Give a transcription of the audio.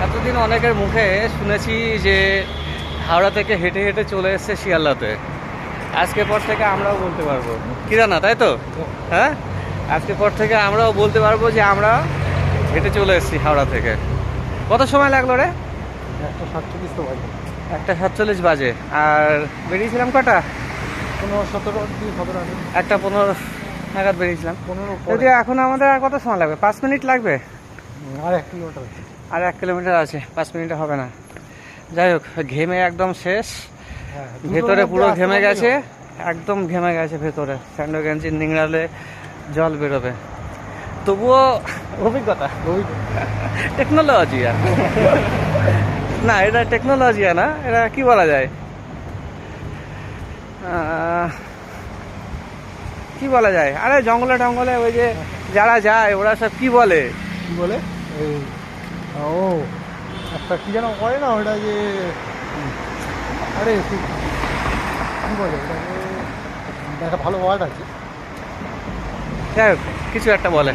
এতদিন অনেকের মুখে শুনেছি যে হাওড়া থেকে হেঁটে হেঁটে চলে এসছে শিয়ালদাতে। আজকের পর থেকে আমরাও বলতে পারবো, কি জানা তাই তো? হ্যাঁ, আজকের পর থেকে আমরাও বলতে পারবো যে আমরা হেঁটে চলে এসেছি হাওড়া থেকে। কত সময় লাগলো রে? 1:47 তো বাজে। 1:47 বাজে। আর বেরিয়েছিলাম কটা? 15-17 1:15 নাগাদ বেরিয়েছিলাম। 15 যদি এখন আমাদের আর কত সময় লাগবে? 5 মিনিট লাগবে। আর 1 কিলোমিটার আছে। আর 1 কিলোমিটার আছে, 5 মিনিটে হবে না। যাই হোক, ঘেমে একদম শেষ। হ্যাঁ, ভেতরে পুরো ঘেমে গেছে, একদম ঘেমে গেছে ভেতরে। স্যান্ডো গেঞ্জি নিংড়ালে জল বেরোবে, তবুও অভিজ্ঞতা, টেকনোলজি। আর না, এটা টেকনোলজি না, এটা কি বলা যায়, কি বলা যায়? আরে জঙ্গলে টঙ্গলে ওই যে যারা যায় ওরা সব কি বলে, কি বলে এই ও একটা কি যেন করে না ওটা যে আরে কি বলে ওটাকে, একটা ভালো ওয়ার্ড আছে। যাই হোক কিছু একটা বলে।